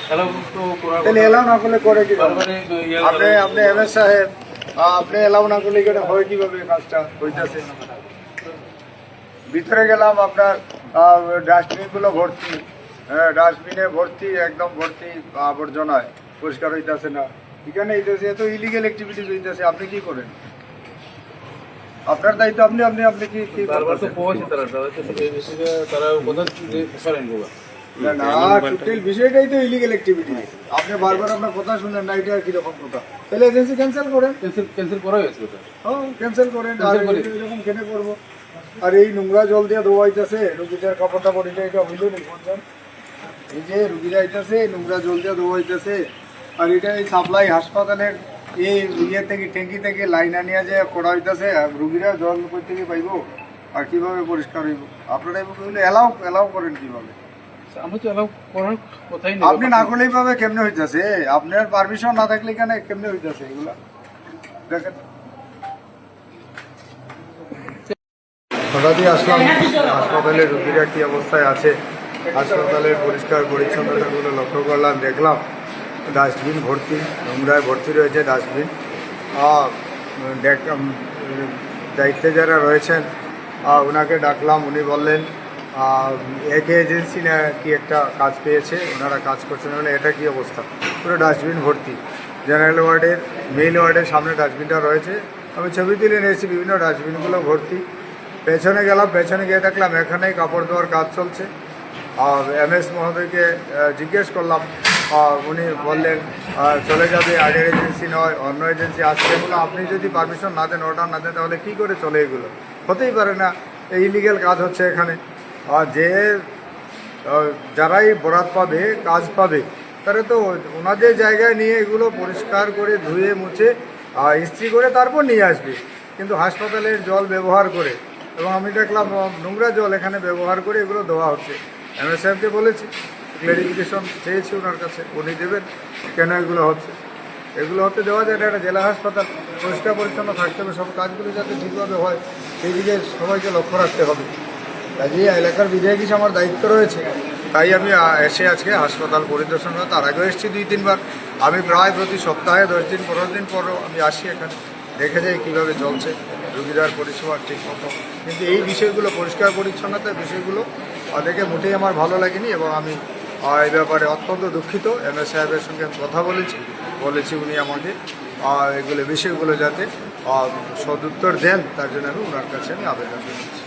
তাহলে এলাও না করলে করে কি আপনি আপনি এমএস সাহেব আপনি এলাও না করলে এখানে হয় কিভাবে কাজটা হইতেছে? ভিতরে গেলাম আপনার ডাস্টবিনগুলো ভর্তি, হ্যাঁ ডাস্টবিনে ভর্তি, একদম ভর্তি আবর্জনায়, পরিষ্কার হইতেছে না। এখানে হইতেছে এত ইলিগেল অ্যাক্টিভিটিস হইতেছে, আপনি কি করেন? আপনার দায়িত্ব, আপনি আপনি আপনি কি কি না না টোটাল বিষয়টাই তো ইলিগেল অ্যাক্টিভিটি। আপনি বারবার আপনার কথা শুনলেন না, এটা কিরকম কথা? তাহলে এজেন্সি ক্যান্সেল করেন, ক্যান্সেল করা হয়েছে ওটা। হ্যাঁ ক্যান্সেল করেন। আর এরকম কেন করবো? আর এই নোংরা জল দিয়ে ধোয়াইতেছে রুগীটার কাপড় টাপড়, এটা হইল না বলছেন? এই যে রুগীরা আইতেছে নোংরা জল দিয়ে ধোয়াইতেছে, আর এটা এই সাপ্লাই হাসপাতালের এই ইয়ে থেকে ট্যাঙ্কি থেকে লাইন আনিয়া যে করা হইতেছে, রুগীরা জল কই থেকে পাইব আর কিভাবে পরিষ্কার হইব? আপনারা এলাও এলাও করেন কিভাবে? আমি তো এলাও করার কথাই নেই। আপনি না করলেই পাবে কেমনে হইতেছে? আপনার পারমিশন না থাকলে এখানে কেমনে হইতেছে এগুলা? দেখেন হঠাৎই আসলাম হাসপাতালের রোগীরা কি অবস্থায় আছে, হাসপাতালের পরিষ্কার পরিচ্ছন্নতাগুলো লক্ষ্য করলাম, দেখলাম ডাস্টবিন ভর্তি, নোংরায় ভর্তি রয়েছে ডাস্টবিন। দায়িত্বে যারা রয়েছেন ওনাকে ডাকলাম, উনি বললেন এক এজেন্সি না কি একটা কাজ পেয়েছে, ওনারা কাজ করছেন। মানে এটা কি অবস্থা? পুরো ডাস্টবিন ভর্তি। জেনারেল ওয়ার্ডের মেইন ওয়ার্ডের সামনে ডাস্টবিনটা রয়েছে, আমি ছবি তুলে নিয়েছি, বিভিন্ন ডাস্টবিনগুলো ভর্তি। পেছনে গেলাম, পেছনে গিয়ে দেখলাম এখানেই কাপড় ধোয়ার কাজ চলছে। এমএস মহোদয়কে জিজ্ঞেস করলাম, উনি বললেন চলে যাবে, আগের এজেন্সি নয়, অন্য এজেন্সি আসছে। এগুলো আপনি যদি পারমিশন না দেন, অর্ডার না দেন, তাহলে কী করে চলে? এগুলো হতেই পারে না, এই ইলিগেল কাজ হচ্ছে এখানে। যে যারাই বরাত পাবে, কাজ পাবে, তারা তো ওনাদের জায়গায় নিয়ে এগুলো পরিষ্কার করে ধুয়ে মুছে ইস্ত্রি করে তারপর নিয়ে আসবে, কিন্তু হাসপাতালের জল ব্যবহার করে, এবং আমি দেখলাম নোংরা জল এখানে ব্যবহার করে এগুলো দেওয়া হচ্ছে। এমএস সাহেবকে বলেছি, ক্লারিফিকেশন চেয়েছি ওনার কাছে, উনি দেবেন কেন এগুলো হচ্ছে। এগুলো হতে দেওয়া যায় না, একটা জেলা হাসপাতাল, পরিষ্কার পরিচ্ছন্ন থাকতে হবে, সব কাজগুলো যাতে ঠিকভাবে হয় সেই দিকে সবাইকে লক্ষ্য রাখতে হবে। কাজেই এলাকার বিধায়ক হিসেবে আমার দায়িত্ব রয়েছে, তাই আমি এসে আজকে হাসপাতাল পরিদর্শন করে, তার আগেও এসেছি 2-3 বার। আমি প্রায় প্রতি সপ্তাহে 10 দিন 15 দিন পরও আমি আসি এখানে, দেখে যাই কীভাবে চলছে রোগীদের পরিষেবা ঠিক মতো। কিন্তু এই বিষয়গুলো, পরিষ্কার পরিচ্ছন্নতার বিষয়গুলো দেখে মোটেই আমার ভালো লাগেনি, এবং আমি এই ব্যাপারে অত্যন্ত দুঃখিত। এমএস সাহেবের সঙ্গে কথা বলেছি উনি আমাকে এগুলো বিষয়গুলো যাতে সদুত্তর দেন, তার জন্য আমি ওনার কাছে আমি আবেদন জানাচ্ছি।